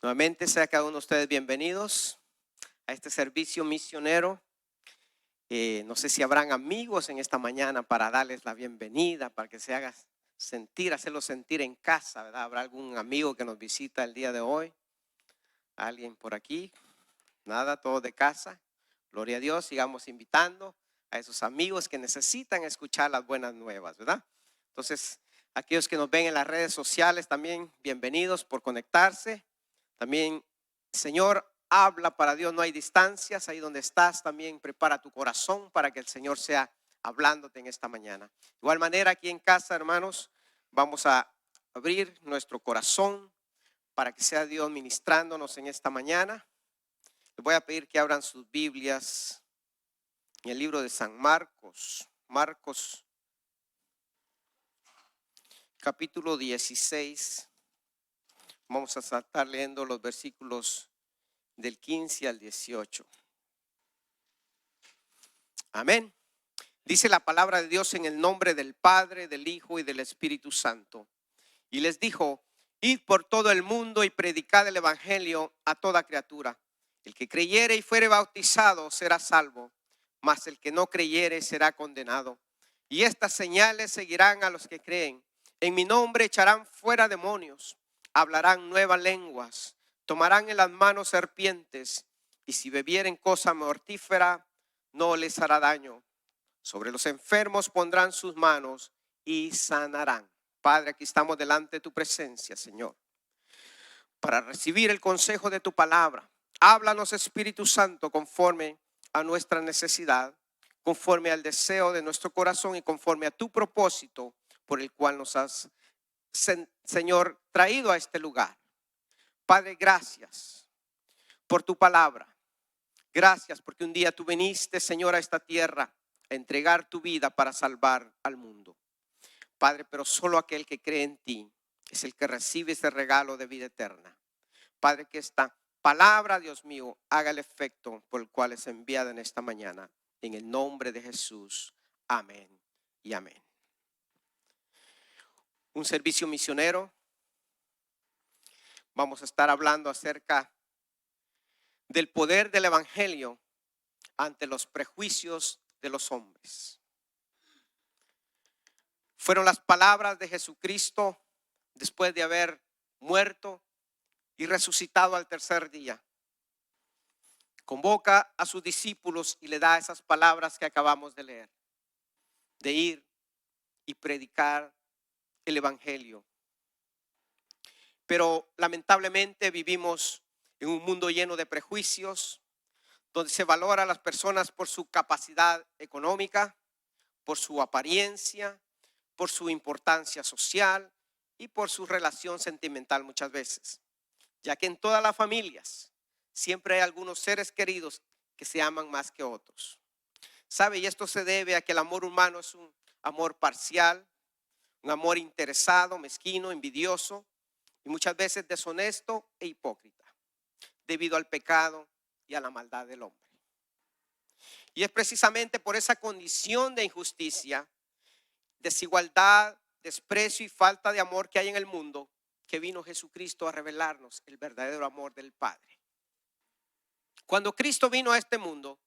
Nuevamente sea cada uno de ustedes bienvenidos a este servicio misionero. No sé si habrán amigos en esta mañana para darles la bienvenida, para que se haga sentir, hacerlo sentir en casa, ¿verdad? ¿Habrá algún amigo que nos visita el día de hoy? ¿Alguien por aquí? Nada, todos de casa. Gloria a Dios, sigamos invitando a esos amigos que necesitan escuchar las buenas nuevas, ¿verdad? Entonces, aquellos que nos ven en las redes sociales también, bienvenidos por conectarse. También, Señor, habla para Dios, no hay distancias. Ahí donde estás también prepara tu corazón para que el Señor sea hablándote en esta mañana. De igual manera, aquí en casa, hermanos, vamos a abrir nuestro corazón para que sea Dios ministrándonos en esta mañana. Les voy a pedir que abran sus Biblias en el libro de San Marcos. Marcos capítulo 16. Vamos a estar leyendo los versículos del 15 al 18. Amén. Dice la palabra de Dios en el nombre del Padre, del Hijo y del Espíritu Santo. Y les dijo: id por todo el mundo y predicad el evangelio a toda criatura. El que creyere y fuere bautizado será salvo, mas el que no creyere será condenado. Y estas señales seguirán a los que creen. En mi nombre echarán fuera demonios, hablarán nuevas lenguas, tomarán en las manos serpientes, y si bebieren cosa mortífera no les hará daño. Sobre los enfermos pondrán sus manos y sanarán. Padre, aquí estamos delante de tu presencia, Señor, para recibir el consejo de tu palabra. Háblanos, Espíritu Santo, conforme a nuestra necesidad, conforme al deseo de nuestro corazón y conforme a tu propósito por el cual nos has, Señor, traído a este lugar. Padre, gracias por tu palabra. Gracias porque un día tú viniste, Señor, a esta tierra a entregar tu vida para salvar al mundo. Padre, pero solo aquel que cree en ti es el que recibe ese regalo de vida eterna. Padre, que esta palabra, Dios mío, haga el efecto por el cual es enviada en esta mañana. En el nombre de Jesús. Amén y amén. Un servicio misionero. Vamos a estar hablando acerca del poder del evangelio ante los prejuicios de los hombres. Fueron las palabras de Jesucristo después de haber muerto y resucitado al tercer día. Convoca a sus discípulos y le da esas palabras que acabamos de leer, de ir y predicar el evangelio. Pero lamentablemente vivimos en un mundo lleno de prejuicios, donde se valora a las personas por su capacidad económica, por su apariencia, por su importancia social y por su relación sentimental muchas veces. Ya que en todas las familias siempre hay algunos seres queridos que se aman más que otros. ¿Sabe? Y esto se debe a que el amor humano es un amor parcial, un amor interesado, mezquino, envidioso y muchas veces deshonesto e hipócrita, debido al pecado y a la maldad del hombre. Y es precisamente por esa condición de injusticia, desigualdad, desprecio y falta de amor que hay en el mundo, que vino Jesucristo a revelarnos el verdadero amor del Padre. Cuando Cristo vino a este mundo,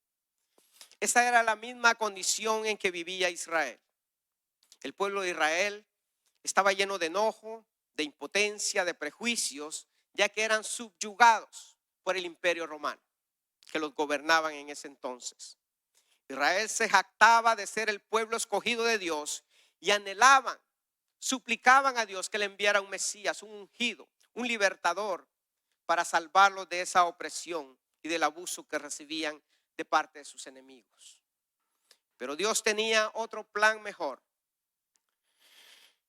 esa era la misma condición en que vivía Israel. El pueblo de Israel estaba lleno de enojo, de impotencia, de prejuicios, ya que eran subyugados por el imperio romano, que los gobernaban en ese entonces. Israel se jactaba de ser el pueblo escogido de Dios y anhelaban, suplicaban a Dios que le enviara un Mesías, un ungido, un libertador para salvarlos de esa opresión y del abuso que recibían de parte de sus enemigos. Pero Dios tenía otro plan mejor,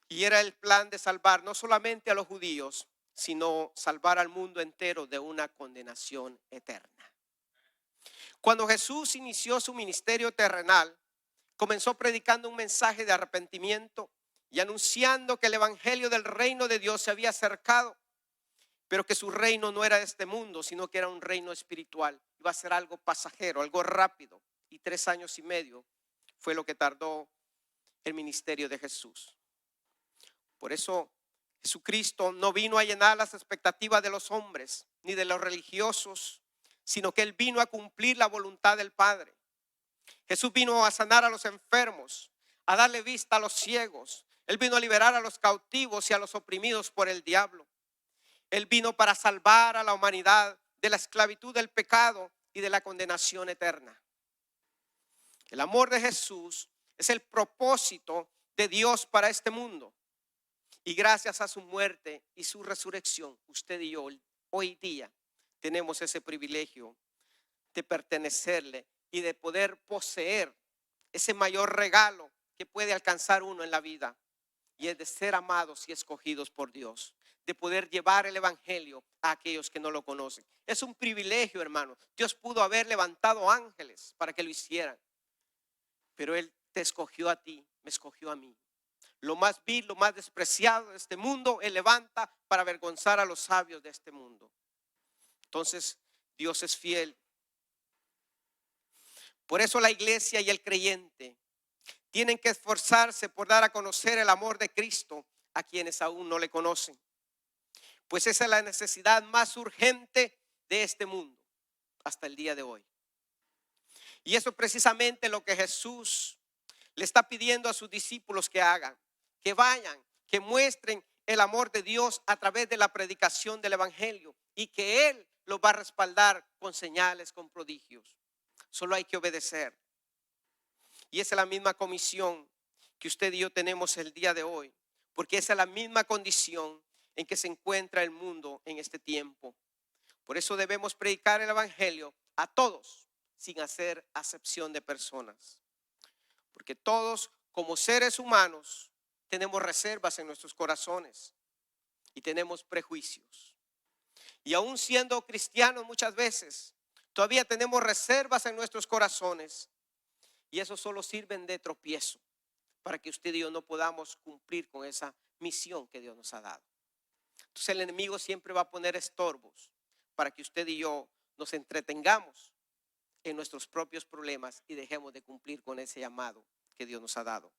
y era el plan de salvar no solamente a los judíos, sino salvar al mundo entero de una condenación eterna. Cuando Jesús inició su ministerio terrenal, comenzó predicando un mensaje de arrepentimiento y anunciando que el evangelio del reino de Dios se había acercado, pero que su reino no era de este mundo, sino que era un reino espiritual. Iba a ser algo pasajero, algo rápido. Y 3 años y medio fue lo que tardó el ministerio de Jesús. Por eso Jesucristo no vino a llenar las expectativas de los hombres ni de los religiosos, sino que Él vino a cumplir la voluntad del Padre. Jesús vino a sanar a los enfermos, a darle vista a los ciegos. Él vino a liberar a los cautivos y a los oprimidos por el diablo. Él vino para salvar a la humanidad de la esclavitud del pecado y de la condenación eterna. El amor de Jesús es el propósito de Dios para este mundo. Y gracias a su muerte y su resurrección, usted y yo hoy día tenemos ese privilegio de pertenecerle y de poder poseer ese mayor regalo que puede alcanzar uno en la vida. Y es de ser amados y escogidos por Dios, de poder llevar el evangelio a aquellos que no lo conocen. Es un privilegio, hermano. Dios pudo haber levantado ángeles para que lo hicieran, pero Él te escogió a ti, me escogió a mí. Lo más vil, lo más despreciado de este mundo, Él levanta para avergonzar a los sabios de este mundo. Entonces, Dios es fiel. Por eso la iglesia y el creyente tienen que esforzarse por dar a conocer el amor de Cristo a quienes aún no le conocen. Pues esa es la necesidad más urgente de este mundo hasta el día de hoy. Y eso es precisamente lo que Jesús le está pidiendo a sus discípulos que hagan. Que vayan, que muestren el amor de Dios a través de la predicación del evangelio. Y que Él los va a respaldar con señales, con prodigios. Solo hay que obedecer. Y esa es la misma comisión que usted y yo tenemos el día de hoy. Porque esa es la misma condición en que se encuentra el mundo en este tiempo. Por eso debemos predicar el evangelio a todos, sin hacer acepción de personas. Porque todos, como seres humanos, tenemos reservas en nuestros corazones y tenemos prejuicios. Y aún siendo cristianos muchas veces, todavía tenemos reservas en nuestros corazones. Y eso solo sirven de tropiezo para que usted y yo no podamos cumplir con esa misión que Dios nos ha dado. Entonces el enemigo siempre va a poner estorbos para que usted y yo nos entretengamos en nuestros propios problemas y dejemos de cumplir con ese llamado que Dios nos ha dado.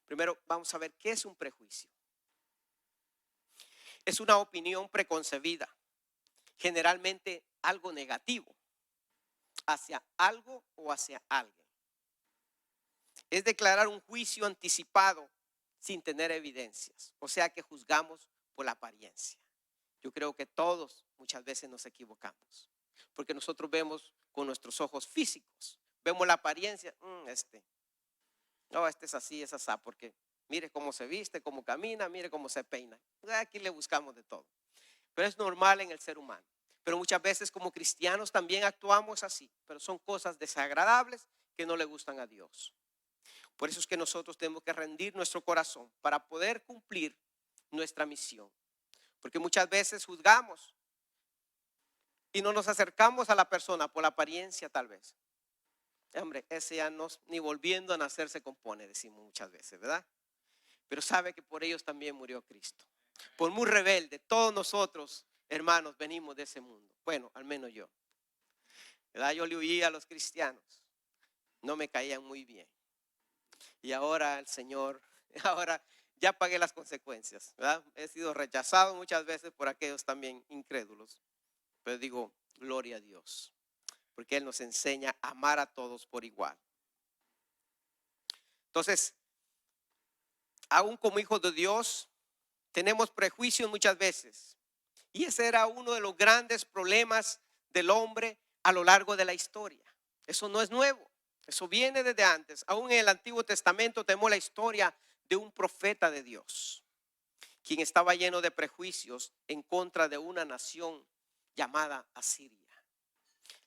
Primero vamos a ver qué es un prejuicio. Es una opinión preconcebida, generalmente algo negativo, hacia algo o hacia alguien. Es declarar un juicio anticipado sin tener evidencias, o sea que juzgamos por la apariencia. Yo creo que todos muchas veces nos equivocamos, porque nosotros vemos con nuestros ojos físicos, vemos la apariencia, este es así, es así, porque mire cómo se viste, cómo camina, mire cómo se peina. Aquí le buscamos de todo. Pero es normal en el ser humano. Pero muchas veces como cristianos también actuamos así, pero son cosas desagradables que no le gustan a Dios. Por eso es que nosotros tenemos que rendir nuestro corazón para poder cumplir nuestra misión. Porque muchas veces juzgamos y no nos acercamos a la persona por la apariencia tal vez. Hombre, ese ya ni volviendo a nacer se compone, decimos muchas veces, ¿verdad? Pero sabe que por ellos también murió Cristo. Por muy rebelde, todos nosotros, hermanos, venimos de ese mundo. Bueno, al menos yo. ¿Verdad? Yo le huía a los cristianos. No me caían muy bien. Y ahora el Señor, ahora ya pagué las consecuencias, ¿verdad? He sido rechazado muchas veces por aquellos también incrédulos. Pero digo, gloria a Dios. Porque Él nos enseña a amar a todos por igual. Entonces, aún como hijos de Dios, tenemos prejuicios muchas veces. Y ese era uno de los grandes problemas del hombre a lo largo de la historia. Eso no es nuevo, eso viene desde antes. Aún en el Antiguo Testamento tenemos la historia de un profeta de Dios, quien estaba lleno de prejuicios en contra de una nación llamada Asiria.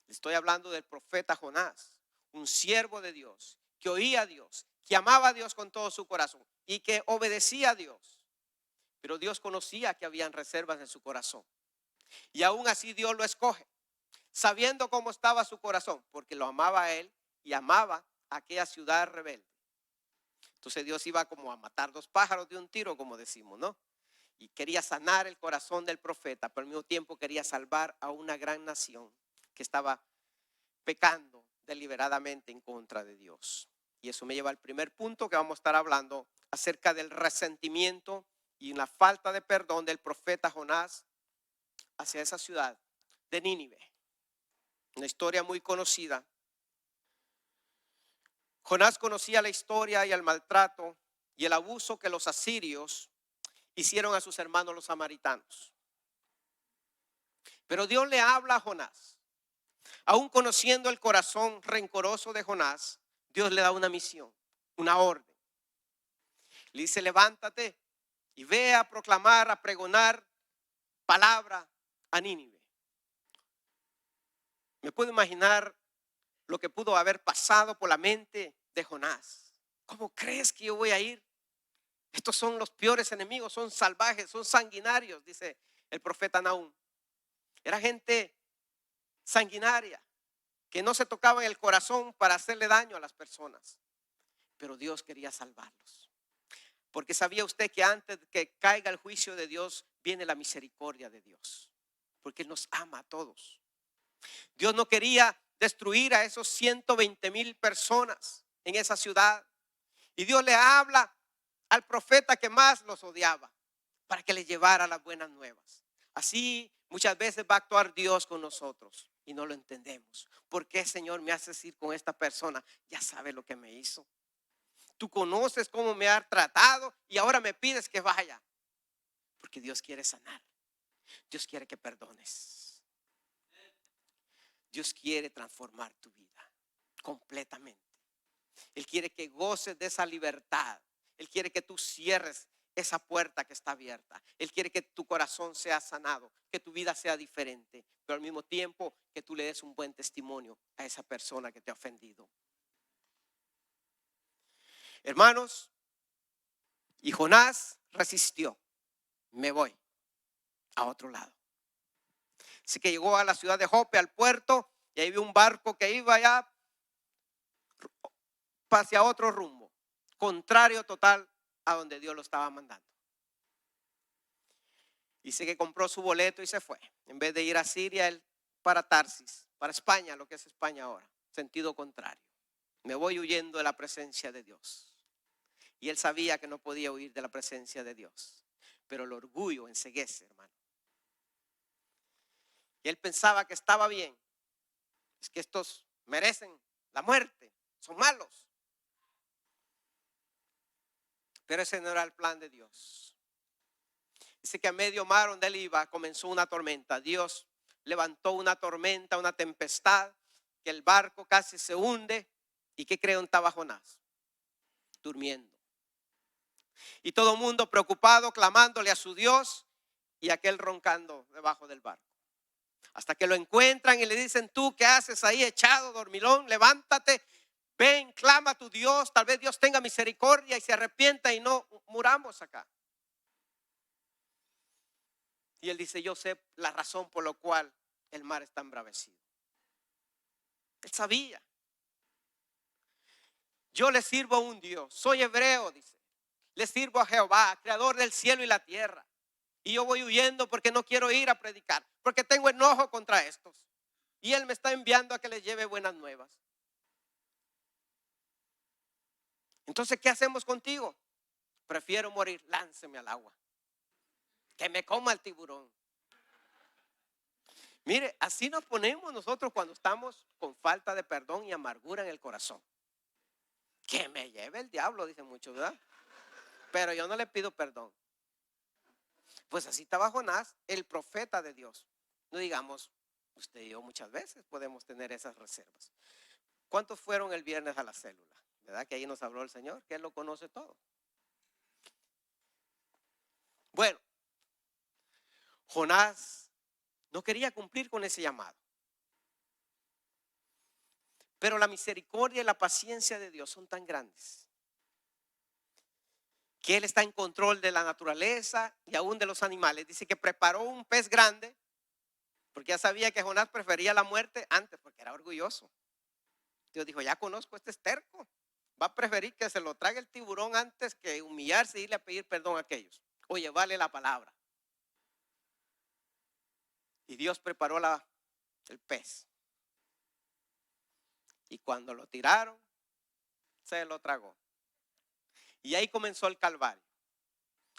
Le estoy hablando del profeta Jonás, un siervo de Dios, que oía a Dios, que amaba a Dios con todo su corazón y que obedecía a Dios. Pero Dios conocía que habían reservas en su corazón. Y aún así Dios lo escoge, sabiendo cómo estaba su corazón, porque lo amaba a él y amaba a aquella ciudad rebelde. Entonces Dios iba como a matar dos pájaros de un tiro, como decimos, ¿no? Y quería sanar el corazón del profeta, pero al mismo tiempo quería salvar a una gran nación que estaba pecando deliberadamente en contra de Dios. Y eso me lleva al primer punto que vamos a estar hablando acerca del resentimiento y en la falta de perdón del profeta Jonás hacia esa ciudad de Nínive. Una historia muy conocida. Jonás conocía la historia y el maltrato y el abuso que los asirios hicieron a sus hermanos los samaritanos. Pero Dios le habla a Jonás. Aún conociendo el corazón rencoroso de Jonás, Dios le da una misión, una orden. Le dice: levántate y ve a proclamar, a pregonar palabra a Nínive. Me puedo imaginar lo que pudo haber pasado por la mente de Jonás. ¿Cómo crees que yo voy a ir? Estos son los peores enemigos, son salvajes, son sanguinarios, dice el profeta Nahum. Era gente sanguinaria que no se tocaba en el corazón para hacerle daño a las personas. Pero Dios quería salvarlos. Porque sabía usted que antes de que caiga el juicio de Dios, viene la misericordia de Dios. Porque Él nos ama a todos. Dios no quería destruir a esos 120,000 personas en esa ciudad. Y Dios le habla al profeta que más los odiaba para que le llevara las buenas nuevas. Así muchas veces va a actuar Dios con nosotros y no lo entendemos. ¿Por qué, Señor, me haces ir con esta persona? Ya sabes lo que me hizo. Tú conoces cómo me ha tratado y ahora me pides que vaya. Porque Dios quiere sanar. Dios quiere que perdones. Dios quiere transformar tu vida completamente. Él quiere que goces de esa libertad. Él quiere que tú cierres esa puerta que está abierta. Él quiere que tu corazón sea sanado, que tu vida sea diferente, pero al mismo tiempo que tú le des un buen testimonio a esa persona que te ha ofendido. Hermanos, y Jonás resistió. Me voy a otro lado. Así que llegó a la ciudad de Jope, al puerto, y ahí vio un barco que iba allá hacia otro rumbo, contrario total a donde Dios lo estaba mandando. Dice que compró su boleto y se fue. En vez de ir a Siria, él para Tarsis, para España, lo que es España ahora, sentido contrario. Me voy huyendo de la presencia de Dios. Y él sabía que no podía huir de la presencia de Dios, pero el orgullo enceguece, hermano. Y él pensaba que estaba bien. Es que estos merecen la muerte, son malos. Pero ese no era el plan de Dios. Dice que a medio mar donde él iba comenzó una tormenta. Dios levantó una tormenta, una tempestad, que el barco casi se hunde. ¿Y qué creo estaba Jonás? Durmiendo. Y todo el mundo preocupado, clamándole a su Dios, y aquel roncando debajo del barco. Hasta que lo encuentran y le dicen: tú, ¿qué haces ahí echado, dormilón? Levántate, ven, clama a tu Dios. Tal vez Dios tenga misericordia y se arrepienta y no muramos acá. Y él dice: yo sé la razón por la cual el mar está embravecido. Él sabía. Yo le sirvo a un Dios, soy hebreo, dice. Le sirvo a Jehová, creador del cielo y la tierra. Y yo voy huyendo porque no quiero ir a predicar, porque tengo enojo contra estos. Y Él me está enviando a que les lleve buenas nuevas. Entonces, ¿qué hacemos contigo? Prefiero morir, lánceme al agua. Que me coma el tiburón. Mire, así nos ponemos nosotros cuando estamos con falta de perdón y amargura en el corazón. Que me lleve el diablo, dicen muchos, ¿verdad? Pero yo no le pido perdón. Pues así estaba Jonás, el profeta de Dios. No digamos, usted y yo muchas veces podemos tener esas reservas. ¿Cuántos fueron el viernes a la célula? ¿Verdad que ahí nos habló el Señor? Que Él lo conoce todo. Bueno, Jonás no quería cumplir con ese llamado. Pero la misericordia y la paciencia de Dios son tan grandes que Él está en control de la naturaleza y aún de los animales. Dice que preparó un pez grande porque ya sabía que Jonás prefería la muerte antes porque era orgulloso. Dios dijo: ya conozco, este es terco. Va a preferir que se lo trague el tiburón antes que humillarse y irle a pedir perdón a aquellos o llevarle la palabra. Y Dios preparó el pez. Y cuando lo tiraron, se lo tragó. Y ahí comenzó el calvario.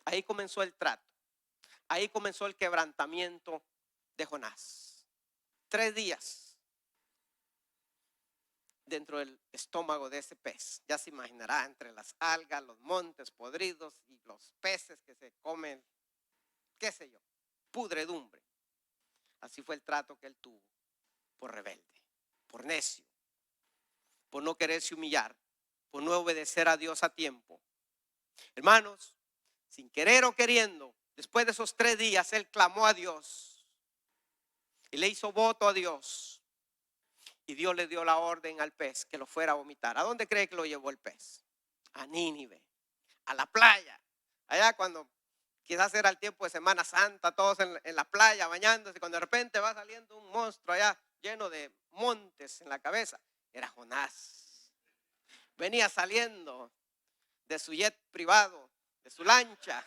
Ahí comenzó el trato. Ahí comenzó el quebrantamiento de Jonás. 3 días dentro del estómago de ese pez. Ya se imaginará, entre las algas, los montes podridos y los peces que se comen, qué sé yo, pudredumbre. Así fue el trato que él tuvo por rebelde, por necio, por no quererse humillar, por no obedecer a Dios a tiempo. Hermanos, sin querer o queriendo, después de esos 3 días, él clamó a Dios y le hizo voto a Dios. Y Dios le dio la orden al pez que lo fuera a vomitar. ¿A dónde cree que lo llevó el pez? A Nínive, a la playa. Allá cuando quizás era el tiempo de Semana Santa, todos en la playa bañándose, cuando de repente va saliendo un monstruo allá lleno de montes en la cabeza. Era Jonás. Venía saliendo de su jet privado, de su lancha,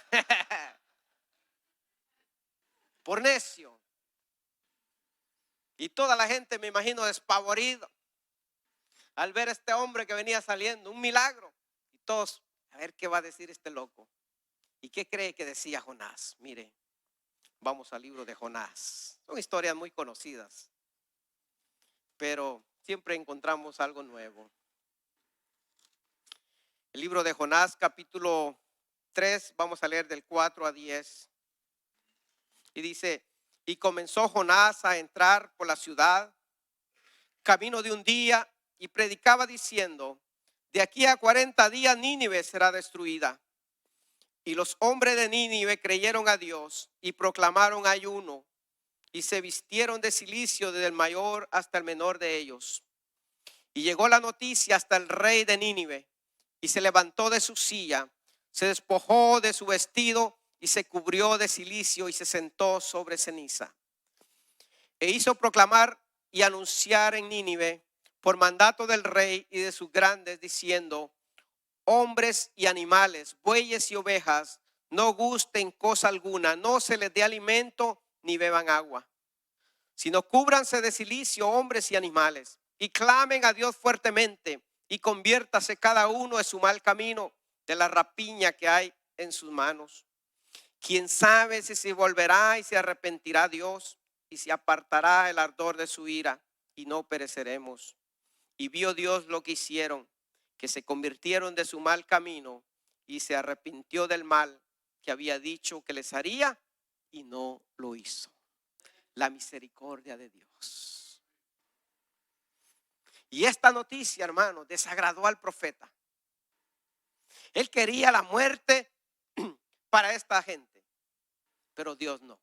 por necio. Y toda la gente, me imagino, despavorido al ver a este hombre que venía saliendo, un milagro. Y todos, a ver qué va a decir este loco. ¿Y qué cree que decía Jonás? Mire, vamos al libro de Jonás. Son historias muy conocidas, pero siempre encontramos algo nuevo. El libro de Jonás, capítulo 3, vamos a leer del 4 a 10. Y dice, y comenzó Jonás a entrar por la ciudad, camino de un día, y predicaba diciendo, de aquí a 40 días Nínive será destruida. Y los hombres de Nínive creyeron a Dios y proclamaron ayuno y se vistieron de cilicio desde el mayor hasta el menor de ellos. Y llegó la noticia hasta el rey de Nínive y se levantó de su silla, se despojó de su vestido y se cubrió de cilicio y se sentó sobre ceniza. E hizo proclamar y anunciar en Nínive por mandato del rey y de sus grandes diciendo, hombres y animales, bueyes y ovejas, no gusten cosa alguna, no se les dé alimento ni beban agua, sino cúbranse de cilicio hombres y animales y clamen a Dios fuertemente y conviértase cada uno de su mal camino, de la rapiña que hay en sus manos. Quién sabe si se volverá y se arrepentirá Dios y se apartará el ardor de su ira y no pereceremos. Y vio Dios lo que hicieron, que se convirtieron de su mal camino y se arrepintió del mal que había dicho que les haría y no lo hizo. La misericordia de Dios. Y esta noticia, hermano, desagradó al profeta. Él quería la muerte para esta gente, pero Dios no.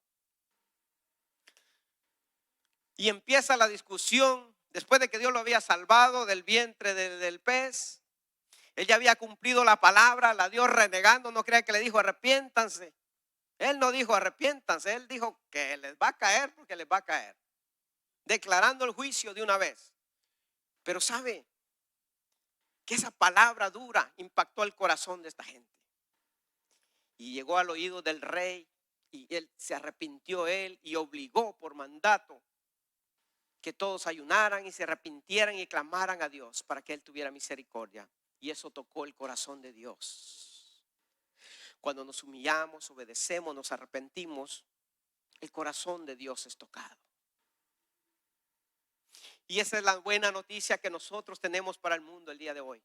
Y empieza la discusión después de que Dios lo había salvado del vientre del pez. Él ya había cumplido la palabra, la dio renegando. No crea que le dijo arrepiéntanse. Él no dijo arrepiéntanse, él dijo que les va a caer porque les va a caer. Declarando el juicio de una vez. Pero sabe que esa palabra dura impactó el corazón de esta gente. Y llegó al oído del rey y él se arrepintió él y obligó por mandato que todos ayunaran y se arrepintieran y clamaran a Dios para que él tuviera misericordia. Y eso tocó el corazón de Dios. Cuando nos humillamos, obedecemos, nos arrepentimos, el corazón de Dios es tocado. Y esa es la buena noticia que nosotros tenemos para el mundo el día de hoy.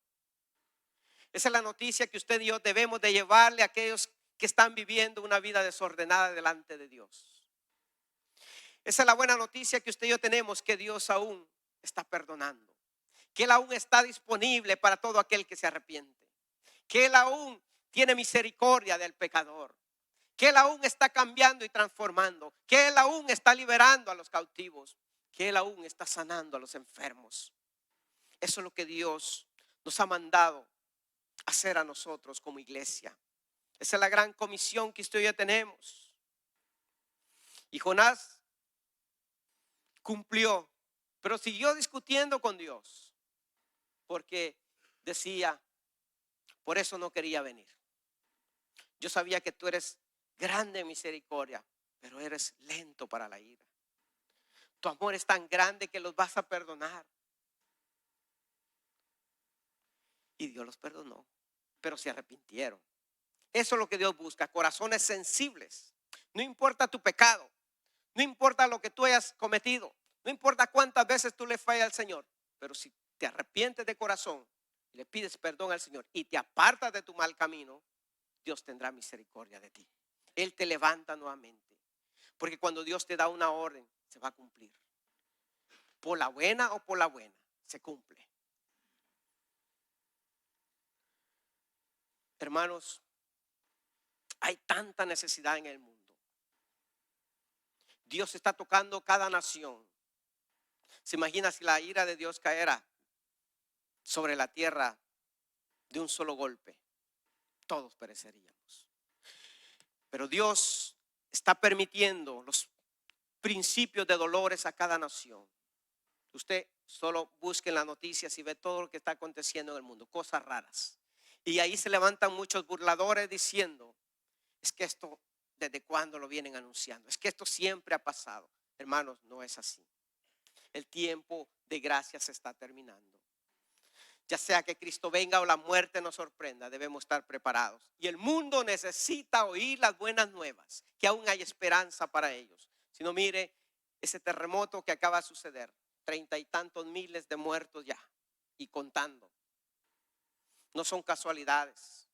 Esa es la noticia que usted y yo debemos de llevarle a aquellos que están viviendo una vida desordenada delante de Dios. Esa es la buena noticia que usted y yo tenemos, que Dios aún está perdonando, que Él aún está disponible para todo aquel que se arrepiente, que Él aún tiene misericordia del pecador, que Él aún está cambiando y transformando, que Él aún está liberando a los cautivos, que Él aún está sanando a los enfermos. Eso es lo que Dios nos ha mandado hacer a nosotros como iglesia. Esa es la gran comisión que usted y yo tenemos. Y Jonás cumplió, pero siguió discutiendo con Dios, porque decía, por eso no quería venir. Yo sabía que tú eres grande en misericordia, pero eres lento para la ira. Tu amor es tan grande que los vas a perdonar. Y Dios los perdonó, pero se arrepintieron. Eso es lo que Dios busca, corazones sensibles. No importa tu pecado, no importa lo que tú hayas cometido, no importa cuántas veces tú le fallas al Señor, pero si te arrepientes de corazón y le pides perdón al Señor y te apartas de tu mal camino, Dios tendrá misericordia de ti. Él te levanta nuevamente. Porque cuando Dios te da una orden, se va a cumplir. Por la buena o por la buena, se cumple. Hermanos, hay tanta necesidad en el mundo. Dios está tocando cada nación. ¿Se imagina si la ira de Dios caerá sobre la tierra de un solo golpe? Todos pereceríamos. Pero Dios está permitiendo los principios de dolores a cada nación. Usted solo busque en las noticias y ve todo lo que está aconteciendo en el mundo, cosas raras. Y ahí se levantan muchos burladores diciendo, es que esto, ¿desde cuándo lo vienen anunciando? Es que esto siempre ha pasado. Hermanos, no es así. El tiempo de gracia se está terminando. Ya sea que Cristo venga o la muerte nos sorprenda, debemos estar preparados. Y el mundo necesita oír las buenas nuevas, que aún hay esperanza para ellos. Si no, mire ese terremoto que acaba de suceder, 30 y tantos miles de muertos ya, y contando. No son casualidades.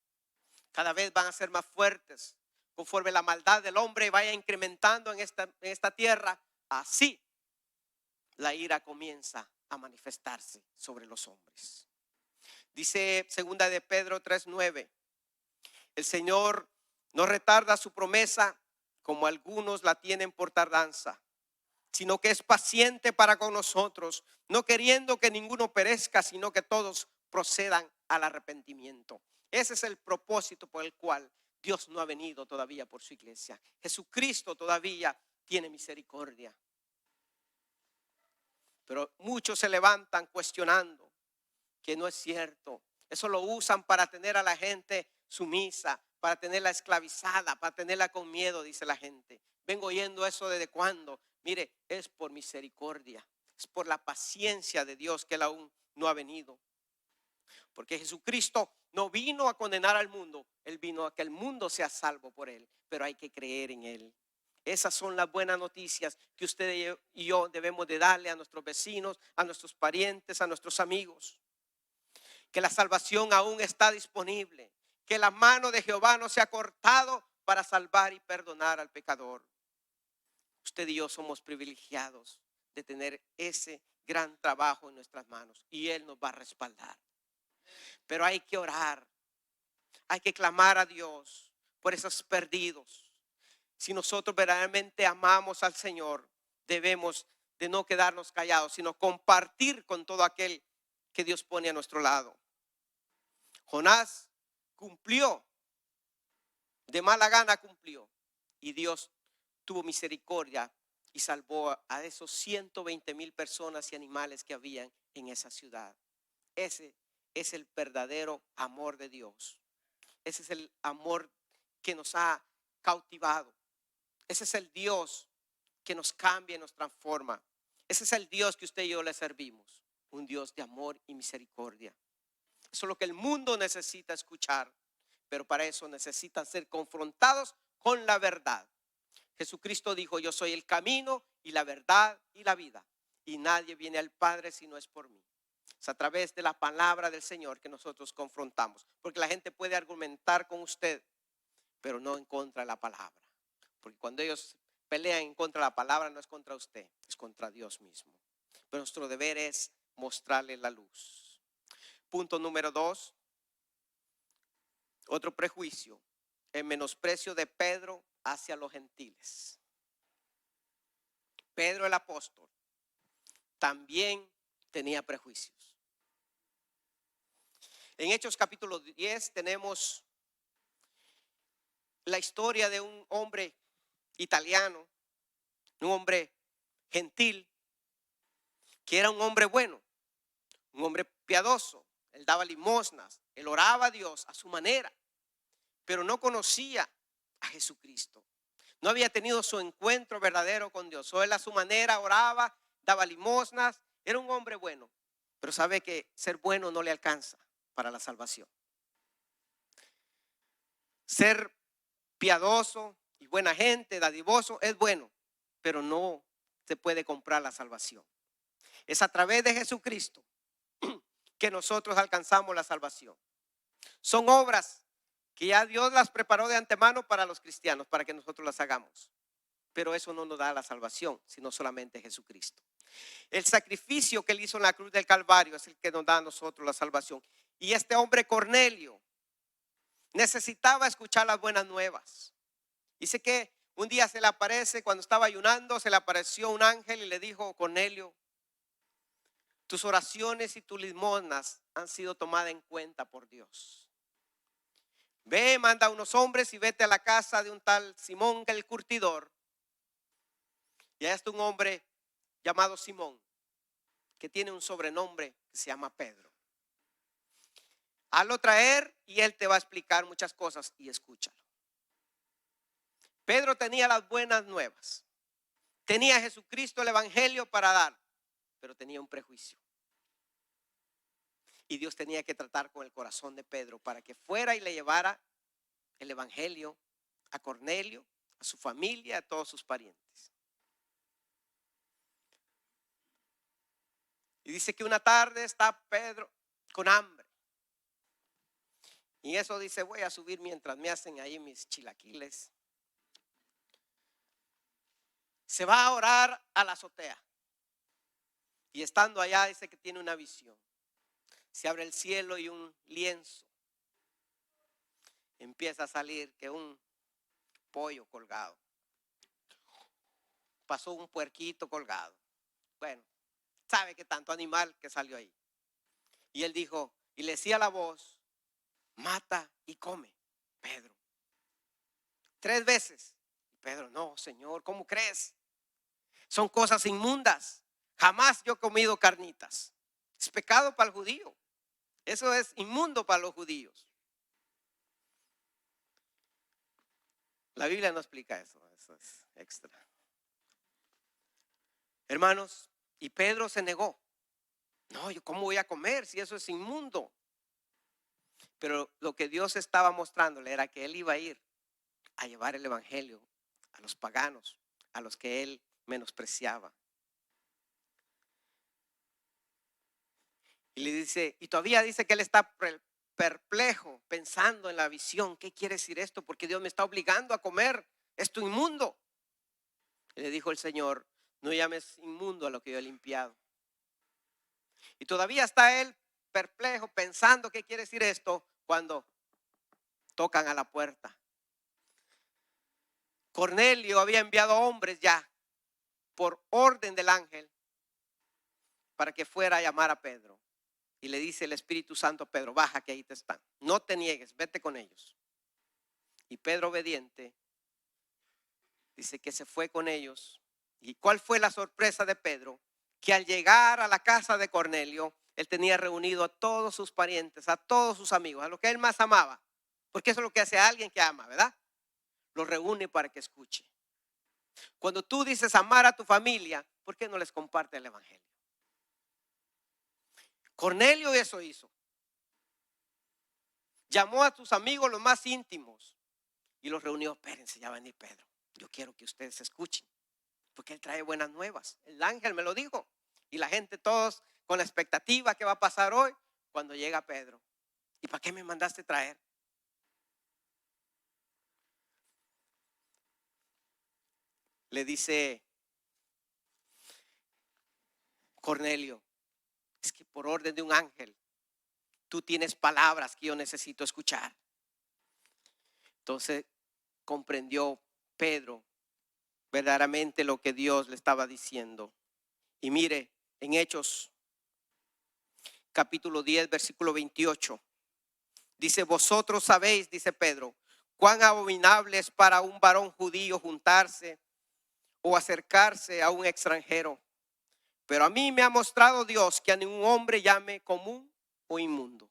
Cada vez van a ser más fuertes. Conforme la maldad del hombre vaya incrementando en esta tierra, así la ira comienza a manifestarse sobre los hombres. Dice 2 de Pedro 3:9, el Señor no retarda su promesa como algunos la tienen por tardanza, sino que es paciente para con nosotros, no queriendo que ninguno perezca, sino que todos procedan al arrepentimiento. Ese es el propósito por el cual Dios no ha venido todavía por su iglesia. Jesucristo todavía tiene misericordia. Pero muchos se levantan cuestionando que no es cierto. Eso lo usan para tener a la gente sumisa, para tenerla esclavizada, para tenerla con miedo, dice la gente. Vengo oyendo eso desde cuándo. Mire, es por misericordia, es por la paciencia de Dios que Él aún no ha venido. Porque Jesucristo no vino a condenar al mundo, Él vino a que el mundo sea salvo por Él, pero hay que creer en Él. Esas son las buenas noticias que usted y yo debemos de darle a nuestros vecinos, a nuestros parientes, a nuestros amigos. Que la salvación aún está disponible, que la mano de Jehová no se ha cortado para salvar y perdonar al pecador. Usted y yo somos privilegiados de tener ese gran trabajo en nuestras manos y Él nos va a respaldar. Pero hay que orar, hay que clamar a Dios por esos perdidos. Si nosotros verdaderamente amamos al Señor, debemos de no quedarnos callados, sino compartir con todo aquel que Dios pone a nuestro lado. Jonás cumplió, de mala gana cumplió, y Dios tuvo misericordia y salvó a esos 120,000 personas y animales que habían en esa ciudad. Ese es el verdadero amor de Dios. Ese es el amor que nos ha cautivado. Ese es el Dios que nos cambia y nos transforma. Ese es el Dios que usted y yo le servimos. Un Dios de amor y misericordia. Eso es lo que el mundo necesita escuchar. Pero para eso necesitan ser confrontados con la verdad. Jesucristo dijo, yo soy el camino y la verdad y la vida. Y nadie viene al Padre si no es por mí. Es a través de la palabra del Señor que nosotros confrontamos. Porque la gente puede argumentar con usted, pero no en contra de la palabra. Porque cuando ellos pelean en contra de la palabra, no es contra usted, es contra Dios mismo. Pero nuestro deber es mostrarle la luz. Punto número 2. Otro prejuicio, el menosprecio de Pedro hacia los gentiles. Pedro el apóstol también tenía prejuicios. En Hechos capítulo 10 tenemos la historia de un hombre italiano, un hombre gentil, que era un hombre bueno, un hombre piadoso. Él daba limosnas, él oraba a Dios a su manera, pero no conocía a Jesucristo. No había tenido su encuentro verdadero con Dios. Él a su manera oraba, daba limosnas, era un hombre bueno, pero sabe que ser bueno no le alcanza para la salvación. Ser piadoso y buena gente, dadivoso, es bueno, pero no se puede comprar la salvación. Es a través de Jesucristo que nosotros alcanzamos la salvación. Son obras que ya Dios las preparó de antemano para los cristianos, para que nosotros las hagamos. Pero eso no nos da la salvación, sino solamente Jesucristo. El sacrificio que él hizo en la cruz del Calvario es el que nos da a nosotros la salvación. Y este hombre Cornelio necesitaba escuchar las buenas nuevas. Dice que un día se le aparece, cuando estaba ayunando, se le apareció un ángel y le dijo: Cornelio, tus oraciones y tus limosnas han sido tomadas en cuenta por Dios. Ve, manda a unos hombres y vete a la casa de un tal Simón el curtidor. Y allá está un hombre llamado Simón, que tiene un sobrenombre que se llama Pedro. Hazlo traer y él te va a explicar muchas cosas, y escúchalo. Pedro tenía las buenas nuevas. Tenía a Jesucristo, el evangelio para dar, pero tenía un prejuicio. Y Dios tenía que tratar con el corazón de Pedro para que fuera y le llevara el evangelio a Cornelio, a su familia, a todos sus parientes. Y dice que una tarde está Pedro con hambre. Y eso dice: voy a subir mientras me hacen ahí mis chilaquiles. Se va a orar a la azotea. Y estando allá dice que tiene una visión. Se abre el cielo y un lienzo empieza a salir, que un pollo colgado. Pasó un puerquito colgado. Bueno, sabe que tanto animal que salió ahí. Y él dijo, y le decía la voz: mata y come, Pedro. 3 veces. Pedro: no, Señor, ¿cómo crees? Son cosas inmundas. Jamás yo he comido carnitas. Es pecado para el judío. Eso es inmundo para los judíos. La Biblia no explica eso. Eso es extra. Hermanos, y Pedro se negó. No, yo cómo voy a comer si eso es inmundo. Pero lo que Dios estaba mostrándole era que él iba a ir a llevar el evangelio a los paganos, a los que él menospreciaba. Y le dice, y todavía dice que él está perplejo, pensando en la visión. ¿Qué quiere decir esto? Porque Dios me está obligando a comer esto inmundo. Y le dijo el Señor: no llames inmundo a lo que yo he limpiado. Y todavía está él perplejo, pensando qué quiere decir esto, cuando tocan a la puerta. Cornelio había enviado hombres ya por orden del ángel para que fuera a llamar a Pedro. Y le dice el Espíritu Santo a Pedro: baja, que ahí te están. No te niegues, vete con ellos. Y Pedro, obediente, dice que se fue con ellos. ¿Y cuál fue la sorpresa de Pedro? Que al llegar a la casa de Cornelio, él tenía reunido a todos sus parientes, a todos sus amigos, a los que él más amaba. Porque eso es lo que hace alguien que ama, ¿verdad? Los reúne para que escuche. Cuando tú dices amar a tu familia, ¿por qué no les comparte el evangelio? Cornelio eso hizo. Llamó a sus amigos los más íntimos y los reunió. Espérense, ya va a venir Pedro. Yo quiero que ustedes escuchen, porque él trae buenas nuevas. El ángel me lo dijo. Y la gente, todos con la expectativa: ¿qué va a pasar hoy? Cuando llega Pedro: ¿y para qué me mandaste traer? Le dice Cornelio: es que por orden de un ángel tú tienes palabras que yo necesito escuchar. Entonces comprendió Pedro verdaderamente lo que Dios le estaba diciendo. Y mire, en Hechos capítulo 10 versículo 28 dice: vosotros sabéis, dice Pedro, cuán abominable es para un varón judío juntarse o acercarse a un extranjero. Pero a mí me ha mostrado Dios que a ningún hombre llame común o inmundo.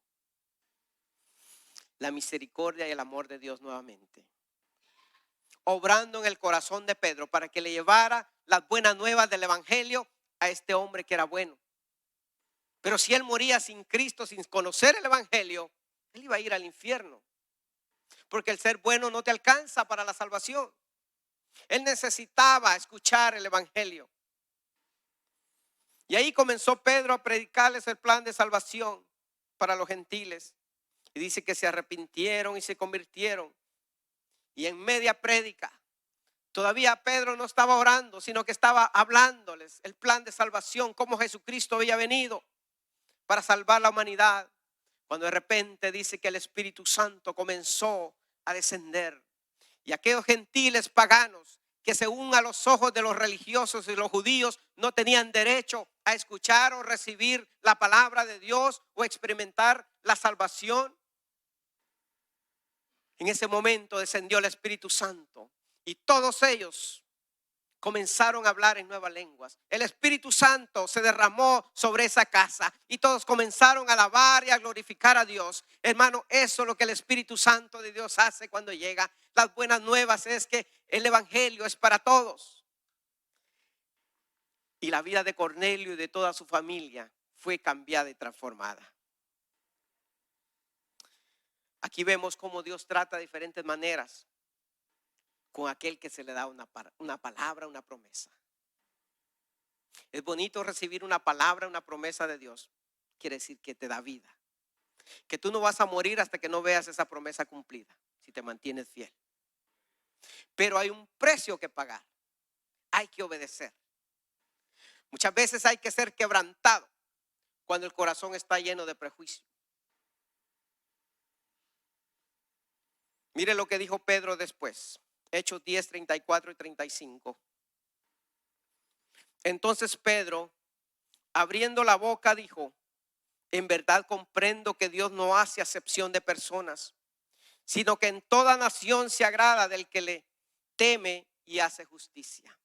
La misericordia y el amor de Dios nuevamente, obrando en el corazón de Pedro para que le llevara las buenas nuevas del evangelio a este hombre que era bueno. Pero si él moría sin Cristo, sin conocer el evangelio, él iba a ir al infierno. porque el ser bueno no te alcanza para la salvación. Él necesitaba escuchar el evangelio. Y ahí comenzó Pedro a predicarles el plan de salvación para los gentiles. Y dice que se arrepintieron y se convirtieron. Y en media prédica, todavía Pedro no estaba orando, sino que estaba hablándoles el plan de salvación, cómo Jesucristo había venido para salvar la humanidad. Cuando de repente dice que el Espíritu Santo comenzó a descender. Y aquellos gentiles paganos que según a los ojos de los religiosos y los judíos no tenían derecho a escuchar o recibir la palabra de Dios o experimentar la salvación. En ese momento descendió el Espíritu Santo y todos ellos comenzaron a hablar en nuevas lenguas. El Espíritu Santo se derramó sobre esa casa y todos comenzaron a alabar y a glorificar a Dios. Hermano, eso es lo que el Espíritu Santo de Dios hace cuando llega. Las buenas nuevas es que el evangelio es para todos. Y la vida de Cornelio y de toda su familia fue cambiada y transformada. Aquí vemos cómo Dios trata de diferentes maneras con aquel que se le da una palabra, una promesa. Es bonito recibir una palabra, una promesa de Dios. Quiere decir que te da vida. Que tú no vas a morir hasta que no veas esa promesa cumplida, si te mantienes fiel. Pero hay un precio que pagar. Hay que obedecer. Muchas veces hay que ser quebrantado cuando el corazón está lleno de prejuicio. Mire lo que dijo Pedro después. Hechos 10, 34 y 35. Entonces Pedro, abriendo la boca, dijo: en verdad comprendo que Dios no hace acepción de personas, sino que en toda nación se agrada del que le teme y hace justicia.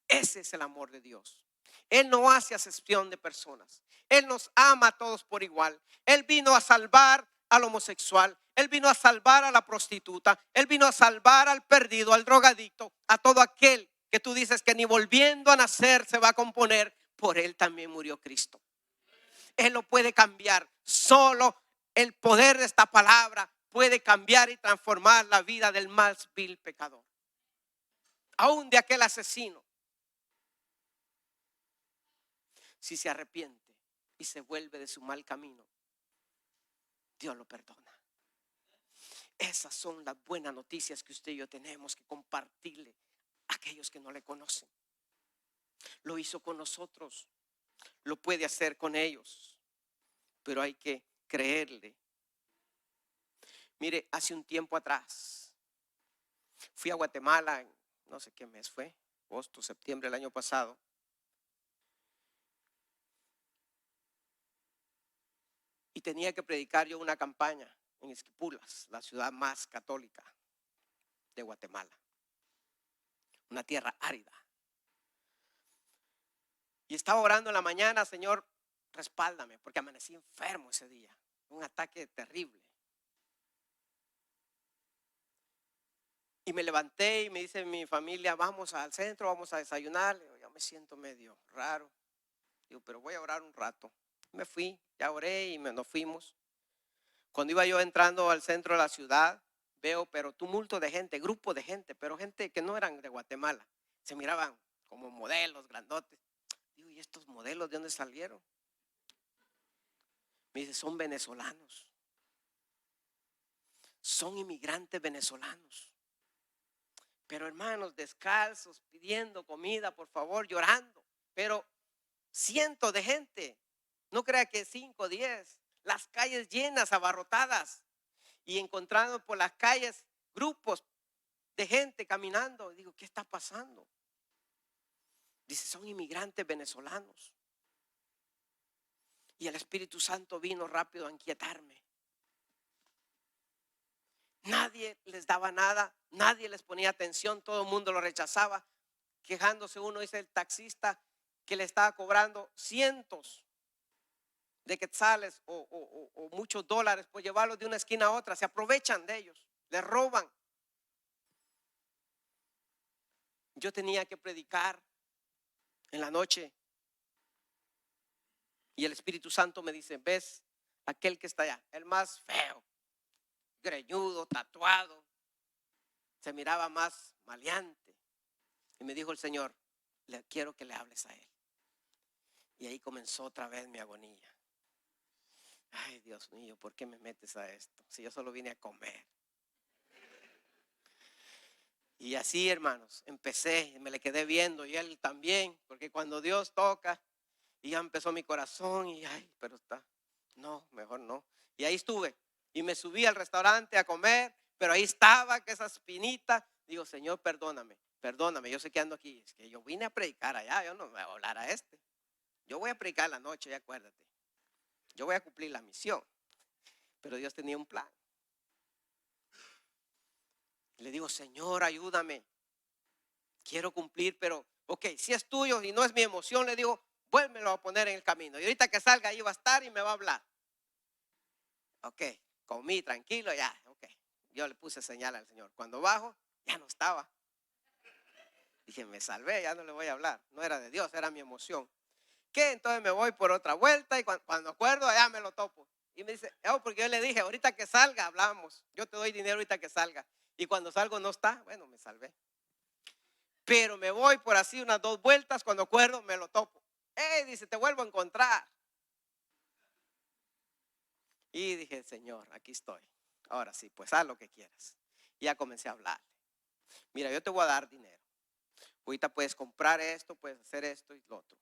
Ese es el amor de Dios. Él no hace acepción de personas. Él nos ama a todos por igual. Él vino a salvar al homosexual. Él vino a salvar a la prostituta. Él vino a salvar al perdido, al drogadicto, a todo aquel que tú dices que ni volviendo a nacer se va a componer. Por él también murió Cristo. Él lo puede cambiar. Solo el poder de esta palabra puede cambiar y transformar la vida del más vil pecador. Aún de aquel asesino. Si se arrepiente y se vuelve de su mal camino, Dios lo perdona. Esas son las buenas noticias que usted y yo tenemos que compartirle a aquellos que no le conocen. Lo hizo con nosotros, lo puede hacer con ellos, pero hay que creerle. Mire, hace un tiempo atrás fui a Guatemala, no sé qué mes fue, agosto, septiembre del año pasado. Y tenía que predicar yo una campaña en Esquipulas, la ciudad más católica de Guatemala. Una tierra árida. Y estaba orando en la mañana: Señor, respáldame, porque amanecí enfermo ese día. Un ataque terrible. Y me levanté y me dice mi familia: vamos al centro, vamos a desayunar. Yo me siento medio raro. Digo, pero voy a orar un rato. Me fui, ya oré y nos fuimos. Cuando iba yo entrando al centro de la ciudad, veo pero tumulto de gente, grupo de gente, pero gente que no eran de Guatemala. Se miraban como modelos grandotes. Digo, ¿y estos modelos de dónde salieron? Me dice: son venezolanos. Son inmigrantes venezolanos. Pero hermanos, descalzos, pidiendo comida, por favor, llorando. Pero cientos de gente. No crea que 5, 10. Las calles llenas, abarrotadas. Y encontrando por las calles grupos de gente caminando. Digo, ¿qué está pasando? Dice: son inmigrantes venezolanos. Y el Espíritu Santo vino rápido a inquietarme. Nadie les daba nada, nadie les ponía atención, todo el mundo lo rechazaba. Quejándose uno, dice el taxista, que le estaba cobrando cientos de quetzales o muchos dólares por llevarlos de una esquina a otra. Se aprovechan de ellos, les roban. Yo tenía que predicar en la noche y el Espíritu Santo me dice: ves aquel que está allá, el más feo, greñudo, tatuado, Se miraba más maleante. Y me dijo el Señor, quiero que le hables a él. Y ahí comenzó otra vez mi agonía. Ay, Dios mío, ¿por qué me metes a esto? Si yo solo vine a comer. Y así, hermanos, empecé, me le quedé viendo y él también, porque cuando Dios toca, y ya empezó mi corazón y ay, pero está, no, mejor no. Y ahí estuve y me subí al restaurante a comer, pero ahí estaba que esa espinita. Digo, Señor, perdóname, perdóname, yo sé que ando aquí, es que yo vine a predicar allá, yo no me voy a hablar a este. Yo voy a predicar la noche, ya acuérdate. Yo voy a cumplir la misión. Pero Dios tenía un plan. Y le digo, Señor, ayúdame. Quiero cumplir, pero ok, si es tuyo y no es mi emoción, le digo, vuélvelo a poner en el camino. Y ahorita que salga ahí va a estar y me va a hablar. Ok, comí tranquilo, ya, ok. Yo le puse señal al Señor. Cuando bajo, ya no estaba. Dije, me salvé, ya no le voy a hablar. No era de Dios, era mi emoción. ¿Qué? Entonces me voy por otra vuelta y cuando acuerdo, allá me lo topo. Y me dice, oh, porque yo le dije, ahorita que salga, hablamos. Yo te doy dinero ahorita que salga. Y cuando salgo no está, bueno, me salvé. Pero me voy por así unas 2 vueltas, cuando acuerdo, me lo topo. Dice, te vuelvo a encontrar. Y dije, Señor, aquí estoy. Ahora sí, pues haz lo que quieras. Y ya comencé a hablarle. Mira, yo te voy a dar dinero. Ahorita puedes comprar esto, puedes hacer esto y lo otro.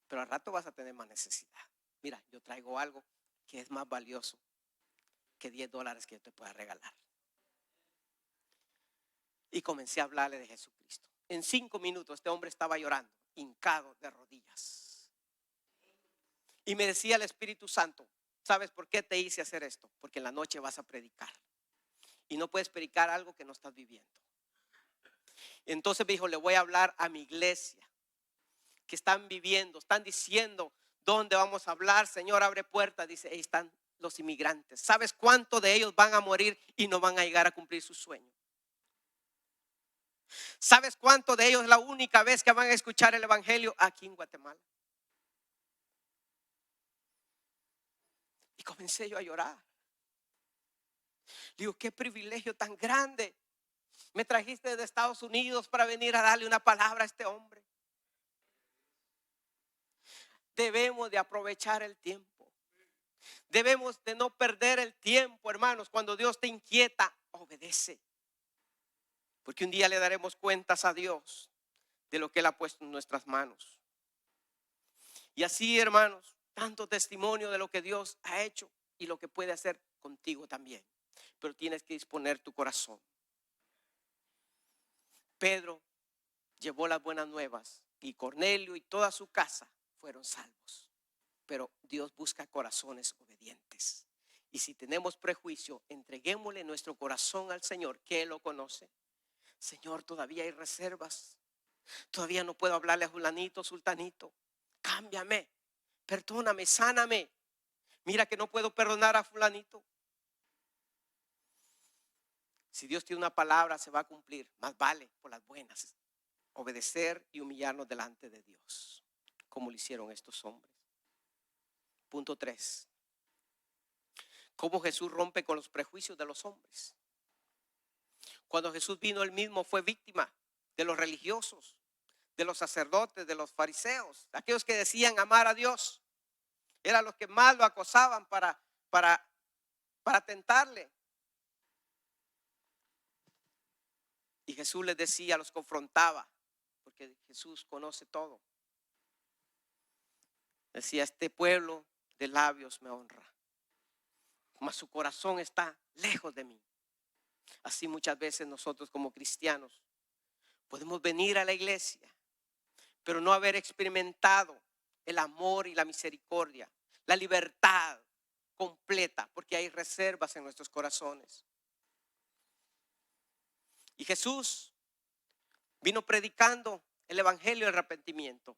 Pero al rato vas a tener más necesidad. Mira, yo traigo algo que es más valioso que $10 que yo te pueda regalar. Y comencé a hablarle de Jesucristo. En 5 minutos este hombre estaba llorando, hincado de rodillas. Y me decía el Espíritu Santo, ¿sabes por qué te hice hacer esto? Porque en la noche vas a predicar. Y no puedes predicar algo que no estás viviendo. Entonces me dijo, le voy a hablar a mi iglesia que están viviendo, están diciendo, ¿dónde vamos a hablar? Señor, abre puertas. Dice, ahí están los inmigrantes. ¿Sabes cuántos de ellos van a morir y no van a llegar a cumplir su sueño? ¿Sabes cuántos de ellos es la única vez que van a escuchar el evangelio aquí en Guatemala? Y comencé yo a llorar. Digo, qué privilegio tan grande. Me trajiste de Estados Unidos para venir a darle una palabra a este hombre. Debemos de aprovechar el tiempo. Debemos de no perder el tiempo, hermanos. Cuando Dios te inquieta, obedece. Porque un día le daremos cuentas a Dios de lo que Él ha puesto en nuestras manos. Y así, hermanos, tanto testimonio de lo que Dios ha hecho y lo que puede hacer contigo también. Pero tienes que disponer tu corazón. Pedro llevó las buenas nuevas y Cornelio y toda su casa fueron salvos. Pero Dios busca corazones obedientes. Y si tenemos prejuicio, entreguémosle nuestro corazón al Señor, que Él lo conoce. Señor, todavía hay reservas. Todavía no puedo hablarle a fulanito, sultanito. Cámbiame, perdóname, sáname. Mira que no puedo perdonar a fulanito. Si Dios tiene una palabra, se va a cumplir. Más vale por las buenas obedecer y humillarnos delante de Dios, como lo hicieron estos hombres. Punto 3. ¿Cómo Jesús rompe con los prejuicios de los hombres? Cuando Jesús vino, él mismo fue víctima de los religiosos, de los sacerdotes, de los fariseos, de aquellos que decían amar a Dios. Eran los que más lo acosaban para tentarle. Y Jesús les decía, los confrontaba, porque Jesús conoce todo. Decía, este pueblo de labios me honra, mas su corazón está lejos de mí. Así muchas veces nosotros como cristianos podemos venir a la iglesia, pero no haber experimentado el amor y la misericordia, la libertad completa, porque hay reservas en nuestros corazones. Y Jesús vino predicando el evangelio del arrepentimiento.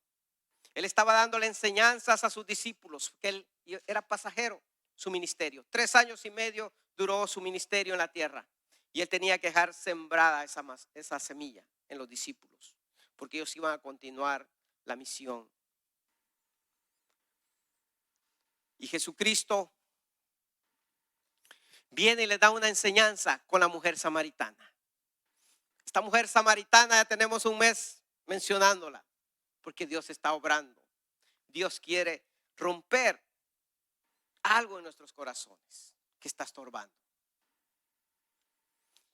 Él estaba dándole enseñanzas a sus discípulos, que él era pasajero, su ministerio. 3 años y medio duró su ministerio en la tierra. Y él tenía que dejar sembrada esa semilla en los discípulos, porque ellos iban a continuar la misión. Y Jesucristo viene y le da una enseñanza con la mujer samaritana. Esta mujer samaritana ya tenemos un mes mencionándola, porque Dios está obrando. Dios quiere romper algo en nuestros corazones que está estorbando.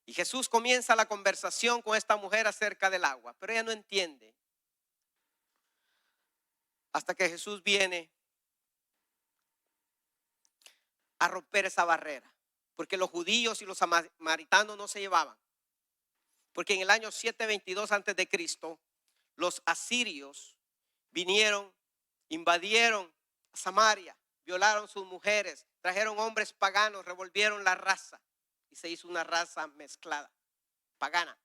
Y Jesús comienza la conversación con esta mujer acerca del agua, pero ella no entiende. Hasta que Jesús viene a romper esa barrera, porque los judíos y los samaritanos no se llevaban. Porque en el año 722 antes de Cristo, los asirios vinieron, invadieron a Samaria, violaron sus mujeres, trajeron hombres paganos, revolvieron la raza y se hizo una raza mezclada, pagana,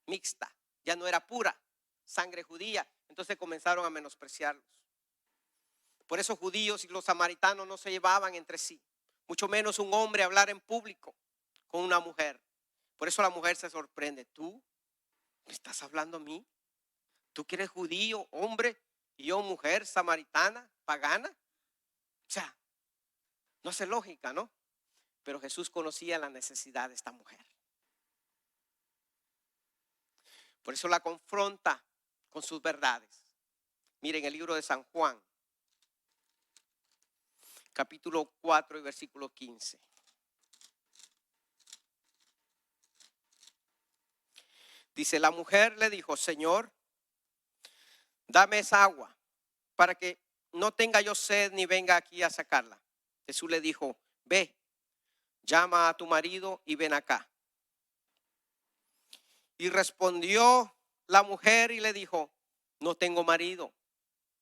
mixta, ya no era pura sangre judía. Entonces comenzaron a menospreciarlos. Por eso judíos y los samaritanos no se llevaban entre sí, mucho menos un hombre hablar en público con una mujer. Por eso la mujer se sorprende. ¿Tú me estás hablando a mí? ¿Tú que eres judío, hombre, y yo mujer samaritana, pagana? O sea, no hace lógica, ¿no? Pero Jesús conocía la necesidad de esta mujer. Por eso la confronta con sus verdades. Miren el libro de San Juan, capítulo 4 y versículo 15. Dice, la mujer le dijo, Señor, dame esa agua para que no tenga yo sed ni venga aquí a sacarla. Jesús le dijo, ve, llama a tu marido y ven acá. Y respondió la mujer y le dijo, no tengo marido.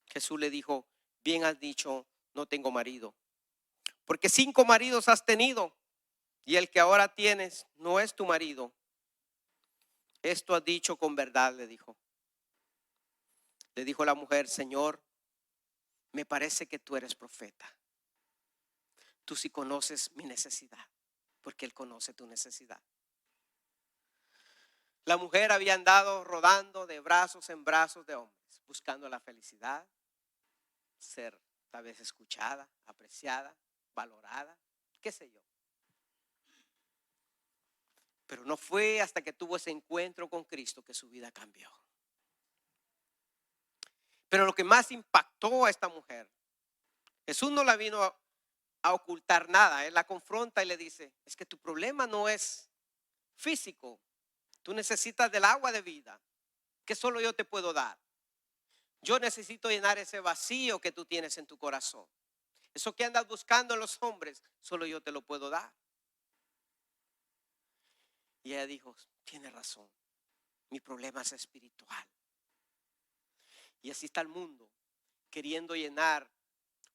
Jesús le dijo, bien has dicho, no tengo marido. Porque 5 maridos has tenido y el que ahora tienes no es tu marido. Esto has dicho con verdad, le dijo. Le dijo la mujer, Señor, me parece que tú eres profeta. Tú sí conoces mi necesidad, porque Él conoce tu necesidad. La mujer había andado rodando de brazos en brazos de hombres, buscando la felicidad, ser tal vez escuchada, apreciada, valorada, qué sé yo. Pero no fue hasta que tuvo ese encuentro con Cristo que su vida cambió. Pero lo que más impactó a esta mujer, Jesús no la vino a ocultar nada. Él la confronta y le dice, es que tu problema no es físico. Tú necesitas del agua de vida, que solo yo te puedo dar. Yo necesito llenar ese vacío que tú tienes en tu corazón. Eso que andas buscando en los hombres, solo yo te lo puedo dar. Y ella dijo, tiene razón, mi problema es espiritual. Y así está el mundo, queriendo llenar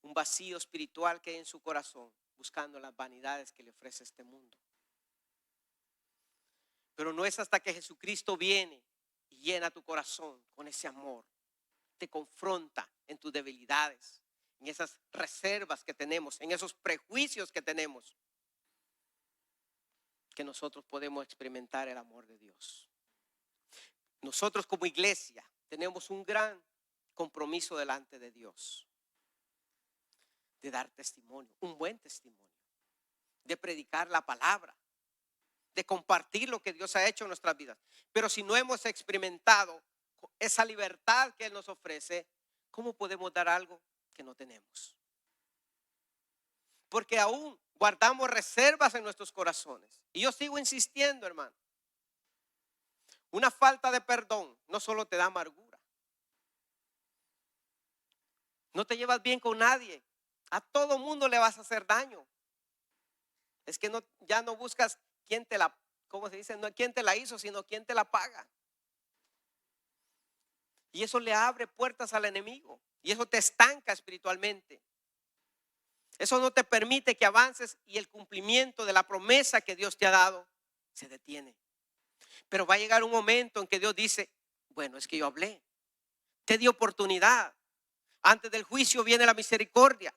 un vacío espiritual que hay en su corazón, buscando las vanidades que le ofrece este mundo. Pero no es hasta que Jesucristo viene y llena tu corazón con ese amor, te confronta en tus debilidades, en esas reservas que tenemos, en esos prejuicios que tenemos, que nosotros podemos experimentar el amor de Dios. Nosotros como iglesia tenemos un gran compromiso delante de Dios, de dar testimonio, un buen testimonio, de predicar la palabra, de compartir lo que Dios ha hecho en nuestras vidas. Pero si no hemos experimentado esa libertad que Él nos ofrece, ¿cómo podemos dar algo que no tenemos? Porque aún guardamos reservas en nuestros corazones. Y yo sigo insistiendo, hermano. Una falta de perdón no solo te da amargura. No te llevas bien con nadie. A todo mundo le vas a hacer daño. Es que no, ya no buscas quién te la, ¿cómo se dice? No quién te la hizo, sino quién te la paga. Y eso le abre puertas al enemigo. Y eso te estanca espiritualmente. Eso no te permite que avances y el cumplimiento de la promesa que Dios te ha dado se detiene. Pero va a llegar un momento en que Dios dice, bueno, es que yo hablé, te di oportunidad. Antes del juicio viene la misericordia.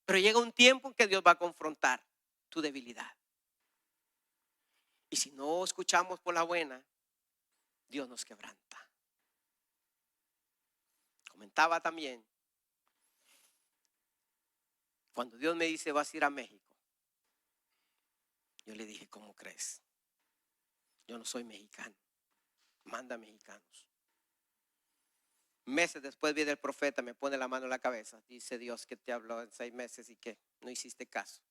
Pero llega un tiempo en que Dios va a confrontar tu debilidad. Y si no escuchamos por la buena, Dios nos quebranta. Comentaba también, cuando Dios me dice vas a ir a México, yo le dije, ¿cómo crees? Yo no soy mexicano. Manda mexicanos. Meses después viene el profeta, me pone la mano en la cabeza. Dice Dios que te habló en 6 meses y que no hiciste caso.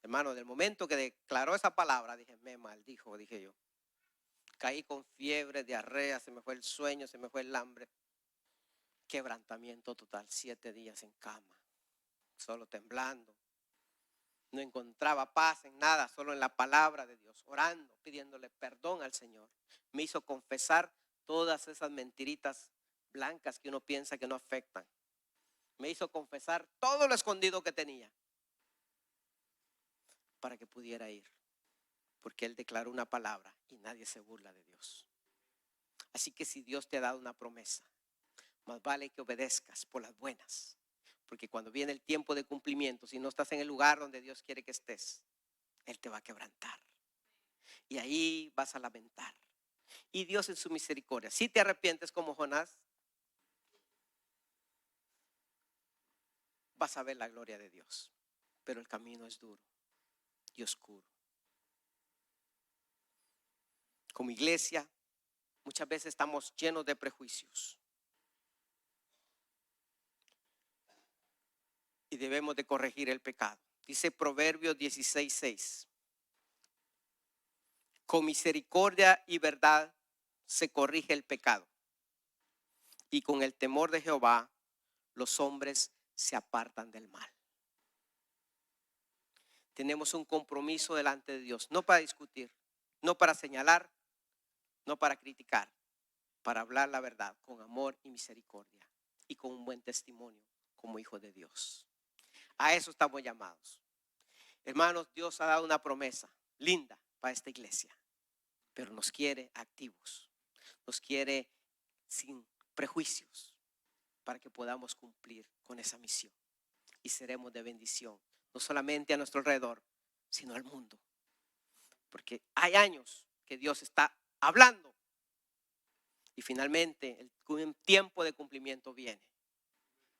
Hermano, del momento que declaró esa palabra, dije, me maldijo, dije yo. Caí con fiebre, diarrea, se me fue el sueño, se me fue el hambre. Quebrantamiento total, 7 días en cama, solo temblando. No encontraba paz en nada, solo en la palabra de Dios, orando, pidiéndole perdón al Señor. Me hizo confesar todas esas mentiritas blancas que uno piensa que no afectan. Me hizo confesar todo lo escondido que tenía para que pudiera ir, porque Él declaró una palabra y nadie se burla de Dios. Así que si Dios te ha dado una promesa, más vale que obedezcas por las buenas, porque cuando viene el tiempo de cumplimiento, si no estás en el lugar donde Dios quiere que estés, Él te va a quebrantar y ahí vas a lamentar. Y Dios en su misericordia, si te arrepientes como Jonás, vas a ver la gloria de Dios, pero el camino es duro y oscuro. Como iglesia, muchas veces estamos llenos de prejuicios y debemos de corregir el pecado. Dice Proverbios 16:6. Con misericordia y verdad se corrige el pecado, y con el temor de Jehová los hombres se apartan del mal. Tenemos un compromiso delante de Dios, no para discutir, no para señalar, no para criticar, para hablar la verdad con amor y misericordia y con un buen testimonio como hijos de Dios. A eso estamos llamados. Hermanos, Dios ha dado una promesa linda para esta iglesia, pero nos quiere activos, nos quiere sin prejuicios para que podamos cumplir con esa misión y seremos de bendición, no solamente a nuestro alrededor, sino al mundo, porque hay años que Dios está hablando y finalmente el tiempo de cumplimiento viene,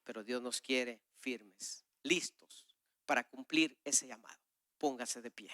pero Dios nos quiere firmes, listos para cumplir ese llamado. Póngase de pie.